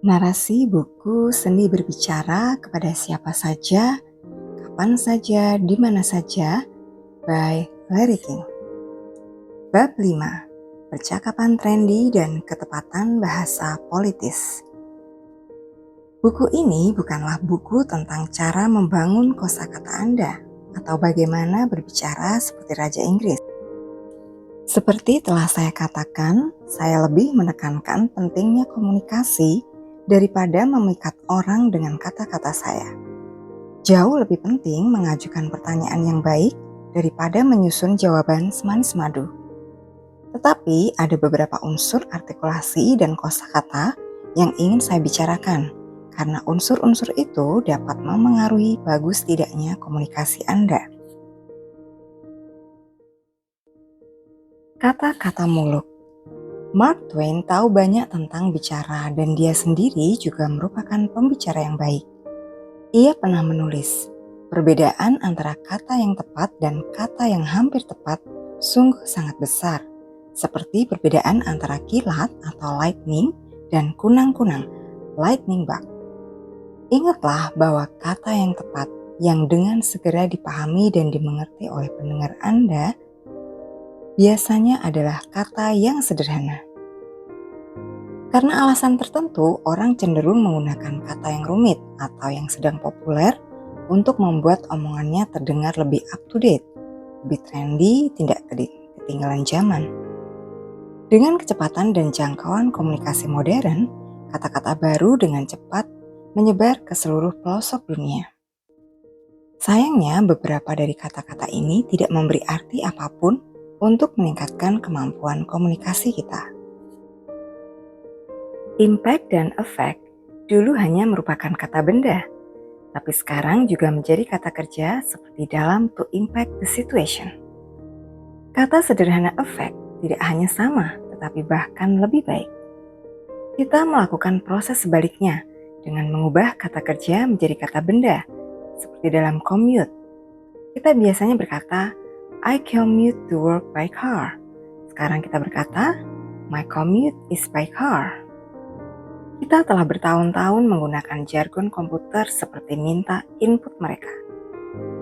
Narasi buku Seni Berbicara kepada Siapa Saja, Kapan Saja, di Mana Saja, by Larry King. Bab 5. Percakapan trendy dan ketepatan bahasa politis. Buku ini bukanlah buku tentang cara membangun kosakata Anda atau bagaimana berbicara seperti Raja Inggris. Seperti telah saya katakan, saya lebih menekankan pentingnya komunikasi daripada memikat orang dengan kata-kata saya. Jauh lebih penting mengajukan pertanyaan yang baik daripada menyusun jawaban semanis madu. Tetapi ada beberapa unsur artikulasi dan kosakata yang ingin saya bicarakan, karena unsur-unsur itu dapat memengaruhi bagus tidaknya komunikasi Anda. Kata-kata muluk. Mark Twain tahu banyak tentang bicara dan dia sendiri juga merupakan pembicara yang baik. Ia pernah menulis, perbedaan antara kata yang tepat dan kata yang hampir tepat sungguh sangat besar, seperti perbedaan antara kilat atau lightning dan kunang-kunang, lightning bug. Ingatlah bahwa kata yang tepat yang dengan segera dipahami dan dimengerti oleh pendengar Anda biasanya adalah kata yang sederhana. Karena alasan tertentu, orang cenderung menggunakan kata yang rumit atau yang sedang populer untuk membuat omongannya terdengar lebih up to date, lebih trendy, tidak ketinggalan zaman. Dengan kecepatan dan jangkauan komunikasi modern, kata-kata baru dengan cepat menyebar ke seluruh pelosok dunia. Sayangnya, beberapa dari kata-kata ini tidak memberi arti apapun untuk meningkatkan kemampuan komunikasi kita. Impact dan effect dulu hanya merupakan kata benda, tapi sekarang juga menjadi kata kerja seperti dalam to impact the situation. Kata sederhana effect tidak hanya sama, tetapi bahkan lebih baik. Kita melakukan proses sebaliknya dengan mengubah kata kerja menjadi kata benda, seperti dalam commute. Kita biasanya berkata, I commute to work by car. Sekarang kita berkata, my commute is by car. Kita telah bertahun-tahun menggunakan jargon komputer seperti minta input mereka.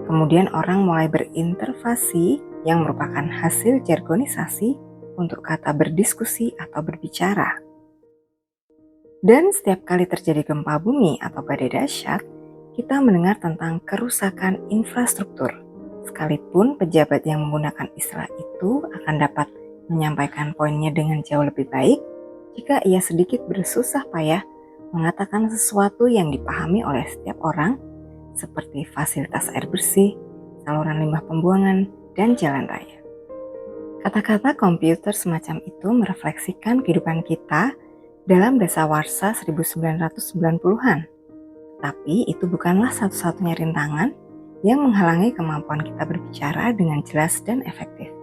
Kemudian orang mulai berintervasi yang merupakan hasil jargonisasi untuk kata berdiskusi atau berbicara. Dan setiap kali terjadi gempa bumi atau badai dahsyat, kita mendengar tentang kerusakan infrastruktur. Sekalipun pejabat yang menggunakan istilah itu akan dapat menyampaikan poinnya dengan jauh lebih baik jika ia sedikit bersusah payah mengatakan sesuatu yang dipahami oleh setiap orang, seperti fasilitas air bersih, saluran limbah pembuangan, dan jalan raya. Kata-kata komputer semacam itu merefleksikan kehidupan kita dalam dasawarsa 1990-an. Tapi itu bukanlah satu-satunya rintangan yang menghalangi kemampuan kita berbicara dengan jelas dan efektif.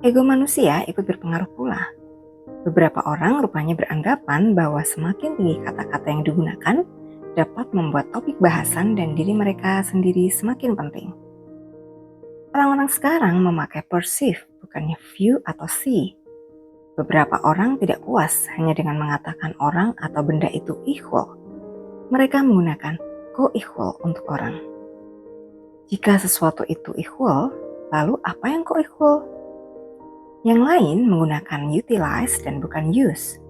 Ego manusia ikut berpengaruh pula. Beberapa orang rupanya beranggapan bahwa semakin tinggi kata-kata yang digunakan dapat membuat topik bahasan dan diri mereka sendiri semakin penting. Orang-orang sekarang memakai perceive, bukannya view atau see. Beberapa orang tidak puas hanya dengan mengatakan orang atau benda itu equal. Mereka menggunakan co-equal untuk orang. Jika sesuatu itu equal, lalu apa yang co-equal? Yang lain menggunakan utilize dan bukan use.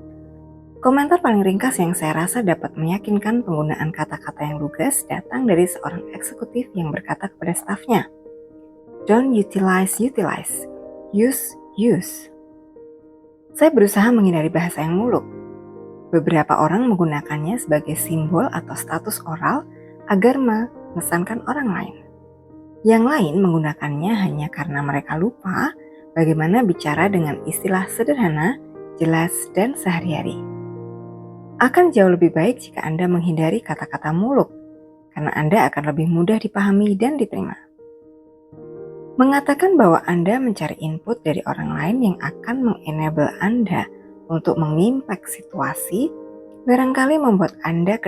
Komentar paling ringkas yang saya rasa dapat meyakinkan penggunaan kata-kata yang lugas datang dari seorang eksekutif yang berkata kepada stafnya, don't utilize, use. Saya berusaha menghindari bahasa yang muluk. Beberapa orang menggunakannya sebagai simbol atau status oral agar mengesankan orang lain. Yang lain menggunakannya hanya karena mereka lupa bagaimana bicara dengan istilah sederhana, jelas, dan sehari-hari. Akan jauh lebih baik jika Anda menghindari kata-kata muluk, karena Anda akan lebih mudah dipahami dan diterima. Mengatakan bahwa Anda mencari input dari orang lain yang akan mengenable Anda untuk mengimpact situasi, barangkali membuat Anda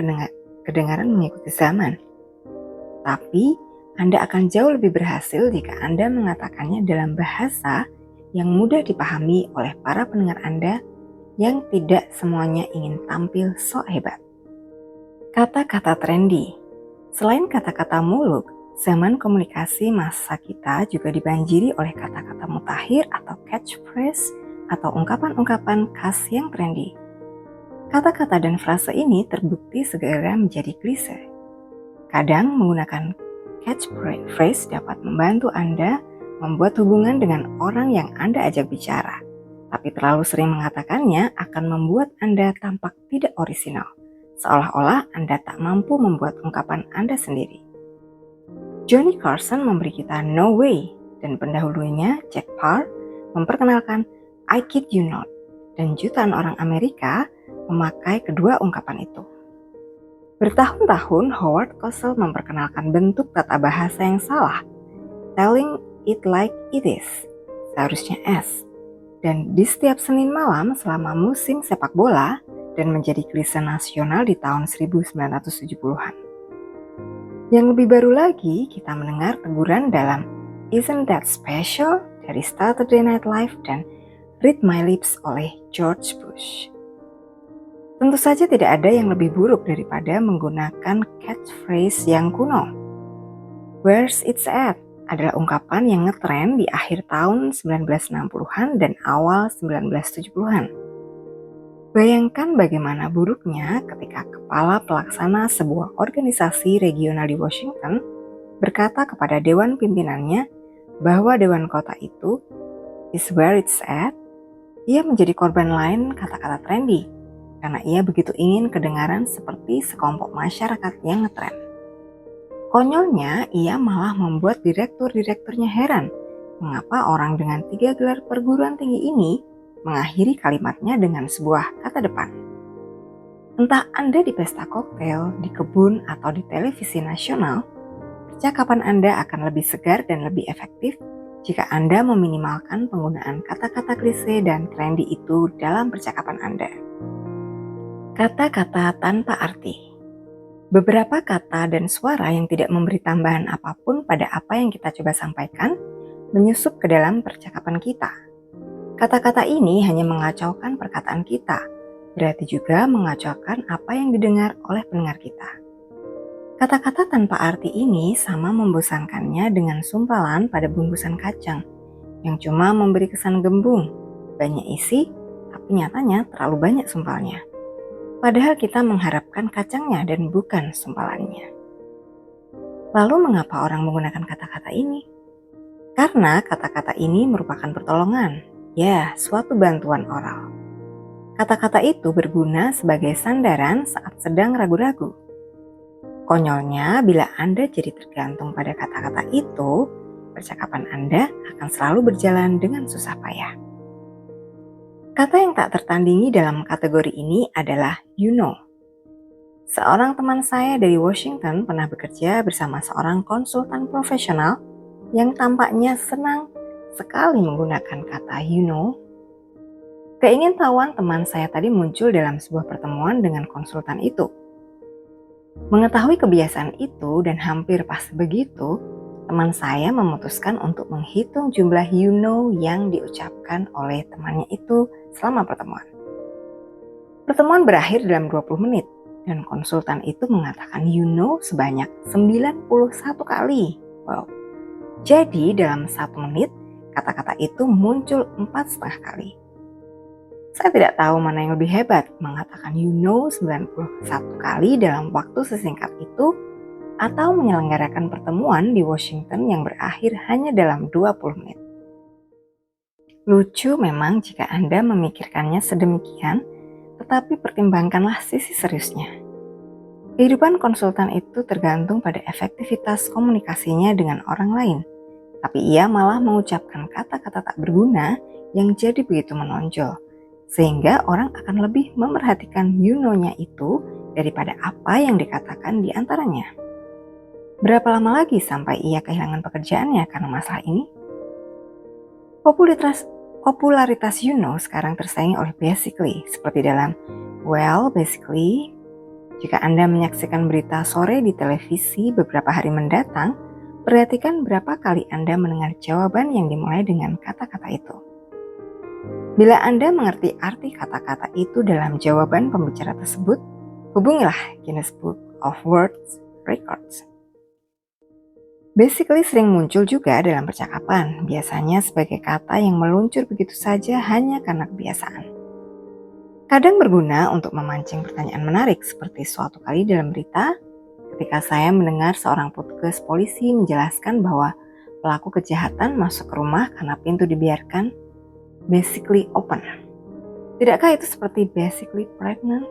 kedengaran mengikuti zaman. Tapi, Anda akan jauh lebih berhasil jika Anda mengatakannya dalam bahasa yang mudah dipahami oleh para pendengar Anda yang tidak semuanya ingin tampil sok hebat. Kata-kata trendy. Selain kata-kata muluk, zaman komunikasi masa kita juga dibanjiri oleh kata-kata mutakhir atau catchphrase atau ungkapan-ungkapan khas yang trendy. Kata-kata dan frase ini terbukti segera menjadi klise. Kadang menggunakan catchphrase dapat membantu Anda membuat hubungan dengan orang yang Anda ajak bicara. Tapi terlalu sering mengatakannya akan membuat Anda tampak tidak orisinal, seolah-olah Anda tak mampu membuat ungkapan Anda sendiri. Johnny Carson memberi kita "No way" dan pendahulunya Jack Paar memperkenalkan "I kid you not", dan jutaan orang Amerika memakai kedua ungkapan itu. Bertahun-tahun Howard Cosell memperkenalkan bentuk tata bahasa yang salah, "telling it like it is", seharusnya S, dan di setiap Senin malam selama musim sepak bola dan menjadi klise nasional di tahun 1970-an. Yang lebih baru lagi, kita mendengar teguran dalam "Isn't That Special" dari Saturday Night Live dan "Read My Lips" oleh George Bush. Tentu saja tidak ada yang lebih buruk daripada menggunakan catchphrase yang kuno. "Where's it's at" adalah ungkapan yang ngetren di akhir tahun 1960-an dan awal 1970-an. Bayangkan bagaimana buruknya ketika kepala pelaksana sebuah organisasi regional di Washington berkata kepada dewan pimpinannya bahwa dewan kota itu is where it's at. Ia menjadi korban lain kata-kata trendy karena ia begitu ingin kedengaran seperti sekelompok masyarakat yang ngetren. Konyolnya, ia malah membuat direktur-direkturnya heran mengapa orang dengan 3 gelar perguruan tinggi ini mengakhiri kalimatnya dengan sebuah kata depan. Entah Anda di pesta koktail, di kebun, atau di televisi nasional, percakapan Anda akan lebih segar dan lebih efektif jika Anda meminimalkan penggunaan kata-kata klise dan trendy itu dalam percakapan Anda. Kata-kata tanpa arti. Beberapa kata dan suara yang tidak memberi tambahan apapun pada apa yang kita coba sampaikan menyusup ke dalam percakapan kita. Kata-kata ini hanya mengacaukan perkataan kita, berarti juga mengacaukan apa yang didengar oleh pendengar kita. Kata-kata tanpa arti ini sama membosankannya dengan sumpalan pada bungkusan kacang, yang cuma memberi kesan gembung, banyak isi, tapi nyatanya terlalu banyak sumpalnya. Padahal kita mengharapkan kacangnya dan bukan sumpalannya. Lalu mengapa orang menggunakan kata-kata ini? Karena kata-kata ini merupakan pertolongan. Ya, suatu bantuan oral. Kata-kata itu berguna sebagai sandaran saat sedang ragu-ragu. Konyolnya, bila Anda jadi tergantung pada kata-kata itu, percakapan Anda akan selalu berjalan dengan susah payah. Kata yang tak tertandingi dalam kategori ini adalah "you know". Seorang teman saya dari Washington pernah bekerja bersama seorang konsultan profesional yang tampaknya senang sekali menggunakan kata "you know". Keingintahuan teman saya tadi muncul dalam sebuah pertemuan dengan konsultan itu. Mengetahui kebiasaan itu dan hampir pas begitu, teman saya memutuskan untuk menghitung jumlah "you know" yang diucapkan oleh temannya itu selama pertemuan. Pertemuan berakhir dalam 20 menit dan konsultan itu mengatakan "you know" sebanyak 91 kali. Wow. Jadi dalam 1 menit, kata-kata itu muncul 4,5 kali. Saya tidak tahu mana yang lebih hebat, mengatakan "you know" 91 kali dalam waktu sesingkat itu, atau menyelenggarakan pertemuan di Washington yang berakhir hanya dalam 20 menit. Lucu memang jika Anda memikirkannya sedemikian, tetapi pertimbangkanlah sisi seriusnya. Kehidupan konsultan itu tergantung pada efektivitas komunikasinya dengan orang lain. Tapi ia malah mengucapkan kata-kata tak berguna yang jadi begitu menonjol, sehingga orang akan lebih memerhatikan "you know"-nya itu daripada apa yang dikatakan di antaranya. Berapa lama lagi sampai ia kehilangan pekerjaannya karena masalah ini? Popularitas "you know" sekarang tersaingi oleh "basically", seperti dalam "well, basically". Jika Anda menyaksikan berita sore di televisi beberapa hari mendatang, perhatikan berapa kali Anda mendengar jawaban yang dimulai dengan kata-kata itu. Bila Anda mengerti arti kata-kata itu dalam jawaban pembicara tersebut, hubungilah Guinness Book of World Records. Basically sering muncul juga dalam percakapan, biasanya sebagai kata yang meluncur begitu saja hanya karena kebiasaan. Kadang berguna untuk memancing pertanyaan menarik seperti suatu kali dalam berita, ketika saya mendengar seorang petugas polisi menjelaskan bahwa pelaku kejahatan masuk ke rumah karena pintu dibiarkan basically open. Tidakkah itu seperti basically pregnant?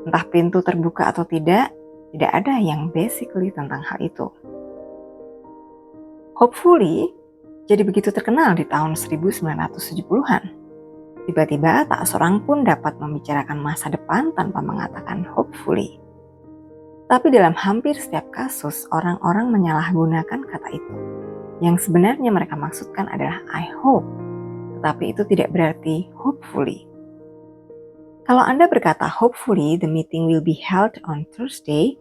Entah pintu terbuka atau tidak ada yang basically tentang hal itu. Hopefully, jadi begitu terkenal di tahun 1970-an. Tiba-tiba tak seorang pun dapat membicarakan masa depan tanpa mengatakan hopefully. Tapi dalam hampir setiap kasus, orang-orang menyalahgunakan kata itu. Yang sebenarnya mereka maksudkan adalah I hope, tetapi itu tidak berarti hopefully. Kalau Anda berkata hopefully the meeting will be held on Thursday,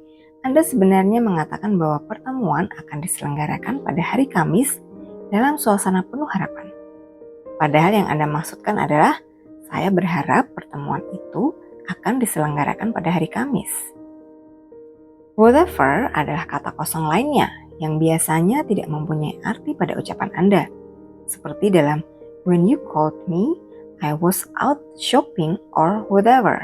Anda sebenarnya mengatakan bahwa pertemuan akan diselenggarakan pada hari Kamis dalam suasana penuh harapan. Padahal yang Anda maksudkan adalah, saya berharap pertemuan itu akan diselenggarakan pada hari Kamis. Whatever adalah kata kosong lainnya yang biasanya tidak mempunyai arti pada ucapan Anda. Seperti dalam, when you called me, I was out shopping or whatever.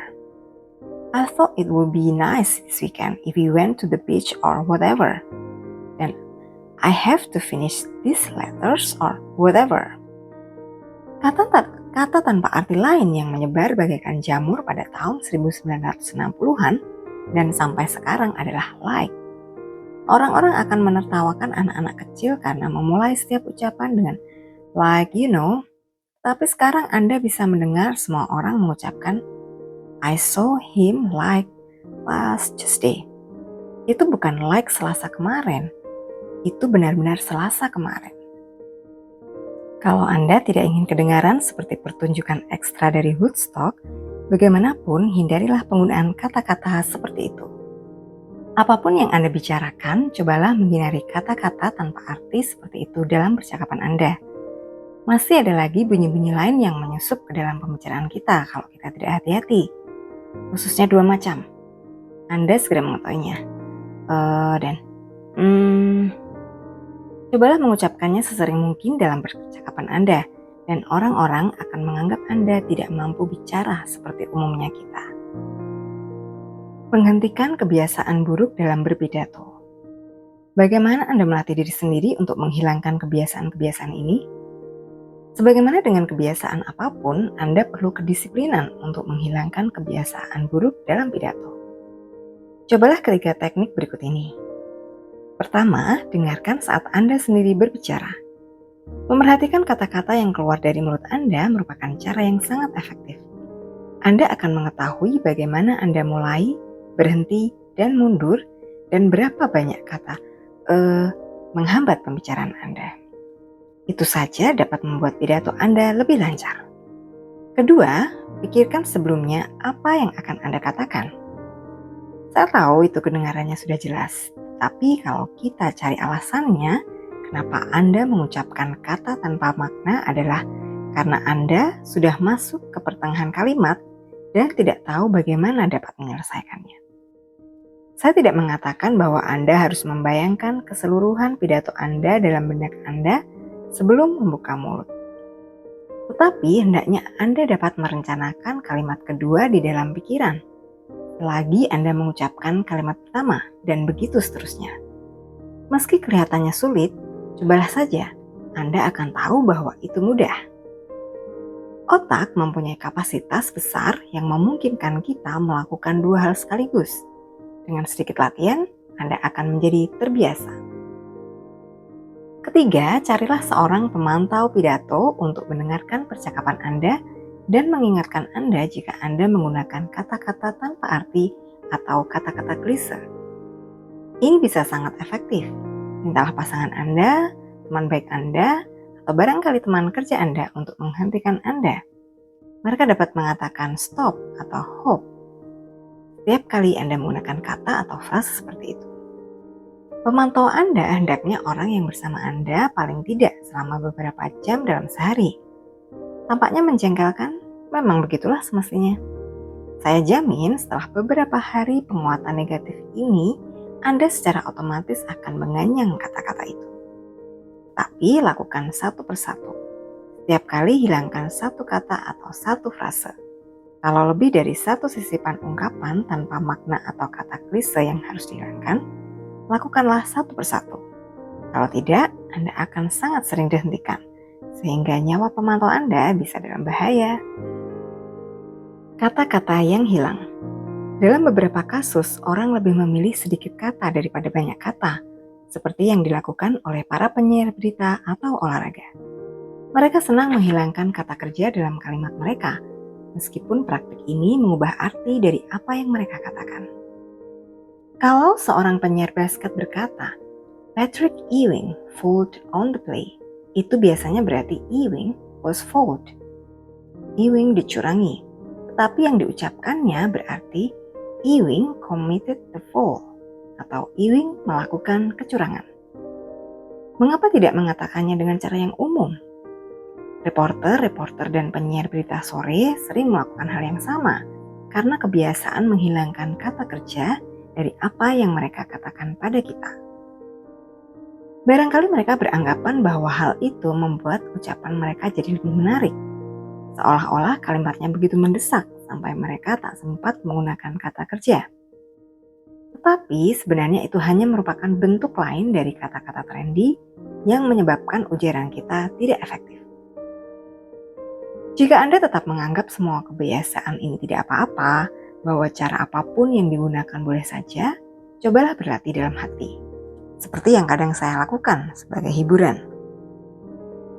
I thought it would be nice this weekend if we went to the beach or whatever. Then I have to finish these letters or whatever. Kata tanpa arti lain yang menyebar bagaikan jamur pada tahun 1960-an dan sampai sekarang adalah like. Orang-orang akan menertawakan anak-anak kecil karena memulai setiap ucapan dengan like you know. Tapi sekarang Anda bisa mendengar semua orang mengucapkan I saw him like last Tuesday. Itu bukan like Selasa kemarin. Itu benar-benar Selasa kemarin. Kalau Anda tidak ingin kedengaran seperti pertunjukan ekstra dari Woodstock, bagaimanapun hindarilah penggunaan kata-kata seperti itu. Apapun yang Anda bicarakan, cobalah menghindari kata-kata tanpa arti seperti itu dalam percakapan Anda. Masih ada lagi bunyi-bunyi lain yang menyusup ke dalam pembicaraan kita kalau kita tidak hati-hati. Khususnya 2 macam. Anda segera mengetahuinya. Cobalah mengucapkannya sesering mungkin dalam percakapan Anda, dan orang-orang akan menganggap Anda tidak mampu bicara seperti umumnya kita. Menghentikan kebiasaan buruk dalam berpidato. Bagaimana Anda melatih diri sendiri untuk menghilangkan kebiasaan-kebiasaan ini? Sebagaimana dengan kebiasaan apapun, Anda perlu kedisiplinan untuk menghilangkan kebiasaan buruk dalam pidato. Cobalah ketiga teknik berikut ini. Pertama, dengarkan saat Anda sendiri berbicara. Memerhatikan kata-kata yang keluar dari mulut Anda merupakan cara yang sangat efektif. Anda akan mengetahui bagaimana Anda mulai, berhenti, dan mundur, dan berapa banyak kata menghambat pembicaraan Anda. Itu saja dapat membuat pidato Anda lebih lancar. Kedua, pikirkan sebelumnya apa yang akan Anda katakan. Saya tahu itu kedengarannya sudah jelas, tapi kalau kita cari alasannya, kenapa Anda mengucapkan kata tanpa makna adalah karena Anda sudah masuk ke pertengahan kalimat dan tidak tahu bagaimana dapat menyelesaikannya. Saya tidak mengatakan bahwa Anda harus membayangkan keseluruhan pidato Anda dalam benak Anda sebelum membuka mulut. Tetapi hendaknya Anda dapat merencanakan kalimat kedua di dalam pikiran, selagi Anda mengucapkan kalimat pertama, dan begitu seterusnya. Meski kelihatannya sulit, cobalah saja, Anda akan tahu bahwa itu mudah. Otak mempunyai kapasitas besar yang memungkinkan kita melakukan 2 hal sekaligus. Dengan sedikit latihan, Anda akan menjadi terbiasa. Ketiga, carilah seorang pemantau pidato untuk mendengarkan percakapan Anda dan mengingatkan Anda jika Anda menggunakan kata-kata tanpa arti atau kata-kata klise. Ini bisa sangat efektif. Mintalah pasangan Anda, teman baik Anda, atau barangkali teman kerja Anda untuk menghentikan Anda. Mereka dapat mengatakan stop atau hope setiap kali Anda menggunakan kata atau frase seperti itu. Pemantau Anda hendaknya orang yang bersama Anda paling tidak selama beberapa jam dalam sehari. Tampaknya menjengkelkan, memang begitulah semestinya. Saya jamin setelah beberapa hari penguatan negatif ini, Anda secara otomatis akan menganyang kata-kata itu. Tapi lakukan satu persatu. Setiap kali hilangkan satu kata atau satu frase. Kalau lebih dari satu sisipan ungkapan tanpa makna atau kata klise yang harus dihilangkan, lakukanlah satu persatu. Kalau tidak, Anda akan sangat sering dihentikan, sehingga nyawa pemantau Anda bisa dalam bahaya. Kata-kata yang hilang. Dalam beberapa kasus, orang lebih memilih sedikit kata daripada banyak kata, seperti yang dilakukan oleh para penyiar berita atau olahraga. Mereka senang menghilangkan kata kerja dalam kalimat mereka, meskipun praktik ini mengubah arti dari apa yang mereka katakan. Kalau seorang penyiar basket berkata, Patrick Ewing fouled on the play, itu biasanya berarti Ewing was fouled. Ewing dicurangi, tetapi yang diucapkannya berarti Ewing committed the foul, atau Ewing melakukan kecurangan. Mengapa tidak mengatakannya dengan cara yang umum? Reporter dan penyiar berita sore sering melakukan hal yang sama karena kebiasaan menghilangkan kata kerja dari apa yang mereka katakan pada kita. Barangkali mereka beranggapan bahwa hal itu membuat ucapan mereka jadi lebih menarik, seolah-olah kalimatnya begitu mendesak sampai mereka tak sempat menggunakan kata kerja. Tetapi sebenarnya itu hanya merupakan bentuk lain dari kata-kata trendy yang menyebabkan ujaran kita tidak efektif. Jika Anda tetap menganggap semua kebiasaan ini tidak apa-apa, bahwa cara apapun yang digunakan boleh saja, cobalah berlatih dalam hati. Seperti yang kadang saya lakukan sebagai hiburan.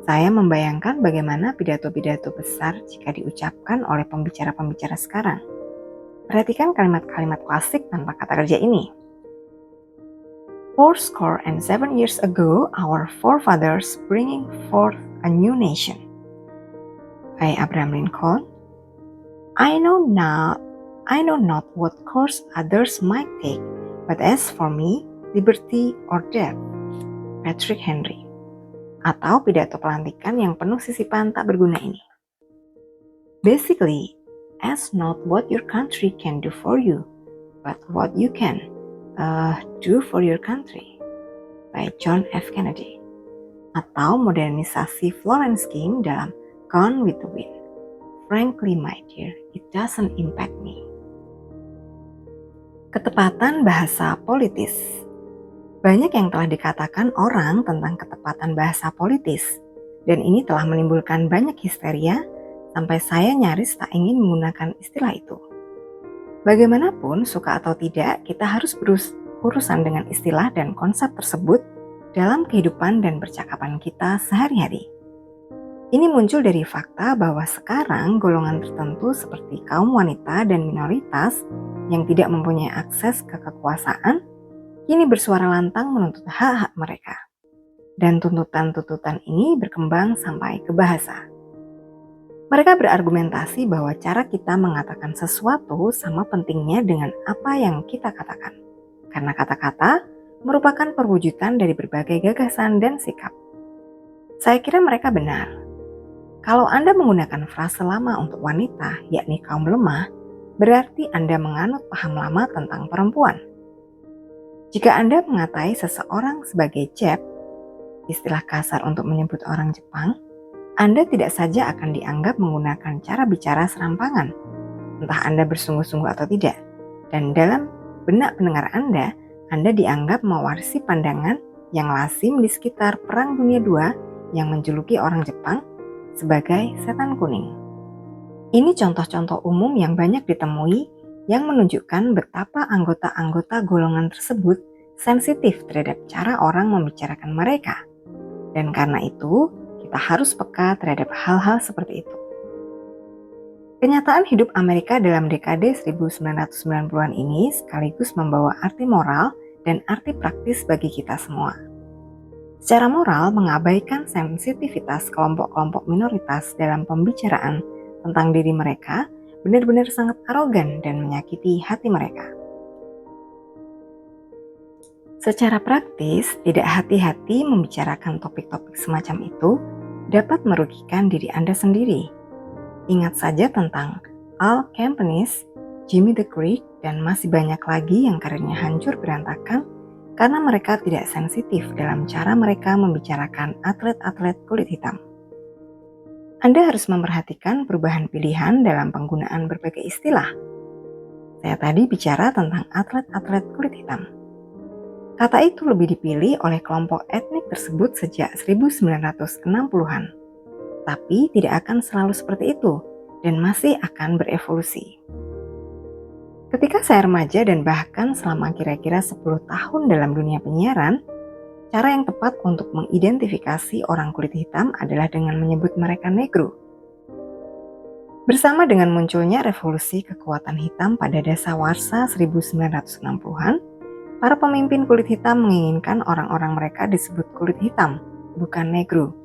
Saya membayangkan bagaimana pidato-pidato besar jika diucapkan oleh pembicara-pembicara sekarang. Perhatikan kalimat-kalimat klasik tanpa kata kerja ini. 407 years ago, our forefathers bringing forth a new nation. By Abraham Lincoln. I know not what course others might take, but as for me, liberty or death. Patrick Henry. Atau pidato pelantikan yang penuh sisipan tak berguna ini. Basically, ask not what your country can do for you, but what you can do for your country. By John F. Kennedy. Atau modernisasi Florence King dalam Gone with the Wind. Frankly, my dear, it doesn't impact me. Ketepatan bahasa politis. Banyak yang telah dikatakan orang tentang ketepatan bahasa politis, dan ini telah menimbulkan banyak histeria sampai saya nyaris tak ingin menggunakan istilah itu. Bagaimanapun, suka atau tidak, kita harus berurusan dengan istilah dan konsep tersebut dalam kehidupan dan percakapan kita sehari-hari. Ini muncul dari fakta bahwa sekarang golongan tertentu seperti kaum wanita dan minoritas yang tidak mempunyai akses ke kekuasaan kini bersuara lantang menuntut hak-hak mereka. Dan tuntutan-tuntutan ini berkembang sampai ke bahasa. Mereka berargumentasi bahwa cara kita mengatakan sesuatu sama pentingnya dengan apa yang kita katakan. Karena kata-kata merupakan perwujudan dari berbagai gagasan dan sikap. Saya kira mereka benar. Kalau Anda menggunakan frase lama untuk wanita, yakni kaum lemah, berarti Anda menganut paham lama tentang perempuan. Jika Anda mengatai seseorang sebagai Jap, istilah kasar untuk menyebut orang Jepang, Anda tidak saja akan dianggap menggunakan cara bicara serampangan, entah Anda bersungguh-sungguh atau tidak, dan dalam benak pendengar Anda dianggap mewarisi pandangan yang lazim di sekitar Perang Dunia II yang menjuluki orang Jepang sebagai setan kuning. Ini contoh-contoh umum yang banyak ditemui yang menunjukkan betapa anggota-anggota golongan tersebut sensitif terhadap cara orang membicarakan mereka. Dan karena itu, kita harus peka terhadap hal-hal seperti itu. Kenyataan hidup Amerika dalam dekade 1990-an ini sekaligus membawa arti moral dan arti praktis bagi kita semua. Secara moral, mengabaikan sensitivitas kelompok-kelompok minoritas dalam pembicaraan tentang diri mereka benar-benar sangat arogan dan menyakiti hati mereka. Secara praktis, tidak hati-hati membicarakan topik-topik semacam itu dapat merugikan diri Anda sendiri. Ingat saja tentang Al Campanis, Jimmy the Greek, dan masih banyak lagi yang karirnya hancur berantakan karena mereka tidak sensitif dalam cara mereka membicarakan atlet-atlet kulit hitam. Anda harus memperhatikan perubahan pilihan dalam penggunaan berbagai istilah. Saya tadi bicara tentang atlet-atlet kulit hitam. Kata itu lebih dipilih oleh kelompok etnik tersebut sejak 1960-an. Tapi tidak akan selalu seperti itu dan masih akan berevolusi. Ketika saya remaja dan bahkan selama kira-kira 10 tahun dalam dunia penyiaran, cara yang tepat untuk mengidentifikasi orang kulit hitam adalah dengan menyebut mereka negro. Bersama dengan munculnya revolusi kekuatan hitam pada dasawarsa 1960-an, para pemimpin kulit hitam menginginkan orang-orang mereka disebut kulit hitam, bukan negro.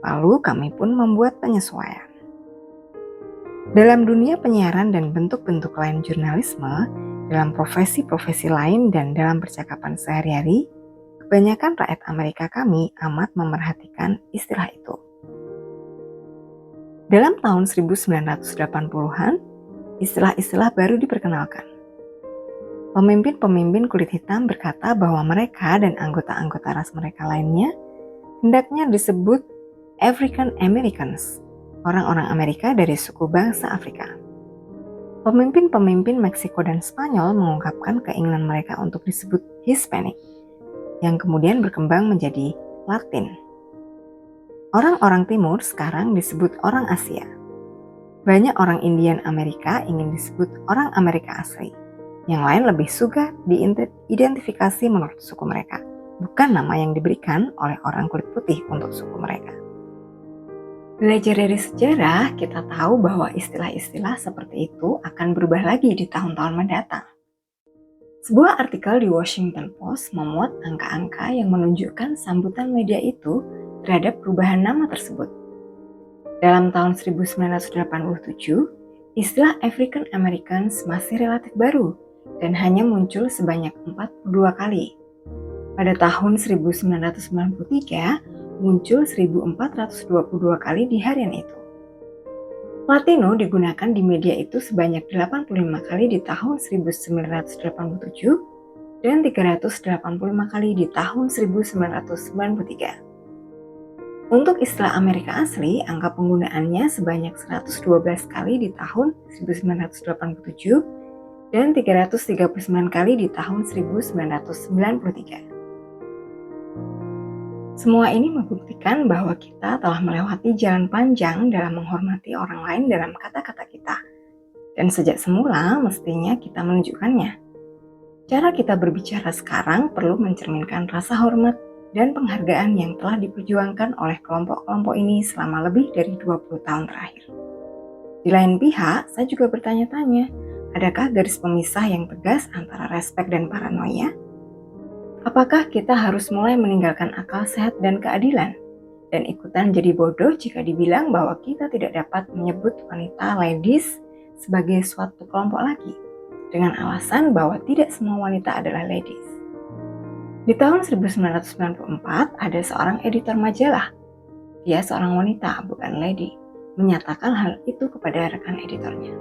Lalu kami pun membuat penyesuaian. Dalam dunia penyiaran dan bentuk-bentuk lain jurnalisme, dalam profesi-profesi lain dan dalam percakapan sehari-hari, kebanyakan rakyat Amerika kami amat memerhatikan istilah itu. Dalam tahun 1980-an, istilah-istilah baru diperkenalkan. Pemimpin-pemimpin kulit hitam berkata bahwa mereka dan anggota-anggota ras mereka lainnya hendaknya disebut African Americans, orang-orang Amerika dari suku bangsa Afrika. Pemimpin-pemimpin Meksiko dan Spanyol mengungkapkan keinginan mereka untuk disebut Hispanic, yang kemudian berkembang menjadi Latin. Orang-orang timur sekarang disebut orang Asia. Banyak orang Indian Amerika ingin disebut orang Amerika asli. Yang lain lebih suka diidentifikasi menurut suku mereka, bukan nama yang diberikan oleh orang kulit putih untuk suku mereka. Belajar dari sejarah, kita tahu bahwa istilah-istilah seperti itu akan berubah lagi di tahun-tahun mendatang. Sebuah artikel di Washington Post memuat angka-angka yang menunjukkan sambutan media itu terhadap perubahan nama tersebut. Dalam tahun 1987, istilah African Americans masih relatif baru dan hanya muncul sebanyak 42 kali. Pada tahun 1993, muncul 1422 kali di harian itu. Latino digunakan di media itu sebanyak 85 kali di tahun 1987 dan 385 kali di tahun 1993. Untuk istilah Amerika asli, angka penggunaannya sebanyak 112 kali di tahun 1987 dan 339 kali di tahun 1993. Semua ini membuktikan bahwa kita telah melewati jalan panjang dalam menghormati orang lain dalam kata-kata kita. Dan sejak semula mestinya kita menunjukkannya. Cara kita berbicara sekarang perlu mencerminkan rasa hormat dan penghargaan yang telah diperjuangkan oleh kelompok-kelompok ini selama lebih dari 20 tahun terakhir. Di lain pihak, saya juga bertanya-tanya, adakah garis pemisah yang tegas antara respek dan paranoia? Apakah kita harus mulai meninggalkan akal sehat dan keadilan dan ikutan jadi bodoh jika dibilang bahwa kita tidak dapat menyebut wanita ladies sebagai suatu kelompok lagi dengan alasan bahwa tidak semua wanita adalah ladies? Di tahun 1994 ada seorang editor majalah, dia seorang wanita bukan lady, menyatakan hal itu kepada rekan editornya.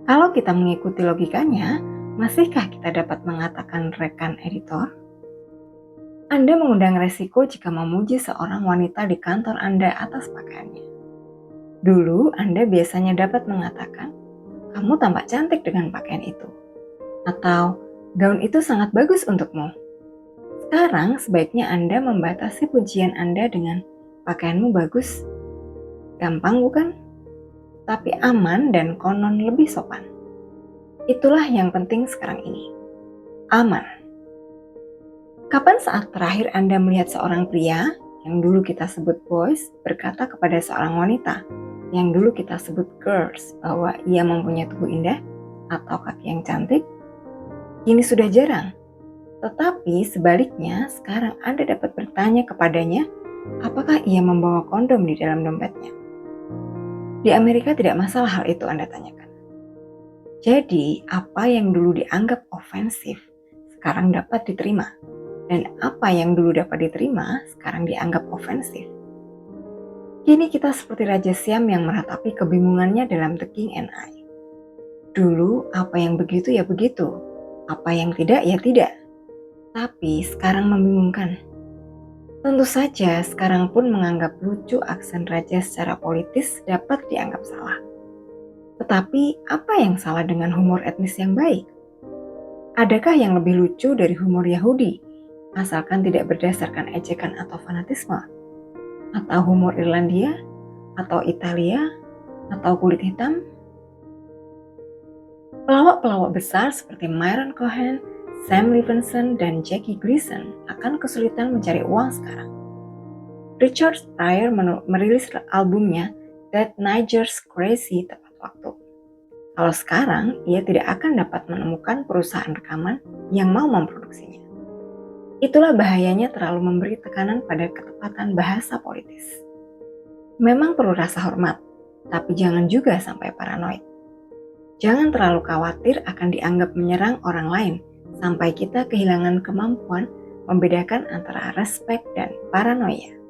Kalau kita mengikuti logikanya, masihkah kita dapat mengatakan rekan editor? Anda mengundang resiko jika memuji seorang wanita di kantor Anda atas pakaiannya. Dulu Anda biasanya dapat mengatakan, kamu tampak cantik dengan pakaian itu. Atau, gaun itu sangat bagus untukmu. Sekarang sebaiknya Anda membatasi pujian Anda dengan pakaianmu bagus. Gampang bukan? Tapi aman dan konon lebih sopan. Itulah yang penting sekarang ini. Aman. Kapan saat terakhir Anda melihat seorang pria yang dulu kita sebut boys berkata kepada seorang wanita yang dulu kita sebut girls bahwa ia mempunyai tubuh indah atau kaki yang cantik? Kini sudah jarang. Tetapi sebaliknya, sekarang Anda dapat bertanya kepadanya apakah ia membawa kondom di dalam dompetnya. Di Amerika tidak masalah hal itu Anda tanyakan. Jadi, apa yang dulu dianggap ofensif, sekarang dapat diterima. Dan apa yang dulu dapat diterima, sekarang dianggap ofensif. Kini kita seperti Raja Siam yang meratapi kebingungannya dalam The King and I. Dulu apa yang begitu ya begitu, apa yang tidak ya tidak. Tapi sekarang membingungkan. Tentu saja sekarang pun menganggap lucu aksen raja secara politis dapat dianggap salah. Tetapi apa yang salah dengan humor etnis yang baik? Adakah yang lebih lucu dari humor Yahudi, asalkan tidak berdasarkan ejekan atau fanatisme? Atau humor Irlandia? Atau Italia? Atau kulit hitam? Pelawak-pelawak besar seperti Myron Cohen, Sam Levinson, dan Jackie Gleason akan kesulitan mencari uang sekarang. Richard Pryor merilis albumnya That Niger's Crazy tepat waktu. Kalau sekarang, ia tidak akan dapat menemukan perusahaan rekaman yang mau memproduksinya. Itulah bahayanya terlalu memberi tekanan pada ketepatan bahasa politis. Memang perlu rasa hormat, tapi jangan juga sampai paranoid. Jangan terlalu khawatir akan dianggap menyerang orang lain sampai kita kehilangan kemampuan membedakan antara respek dan paranoia.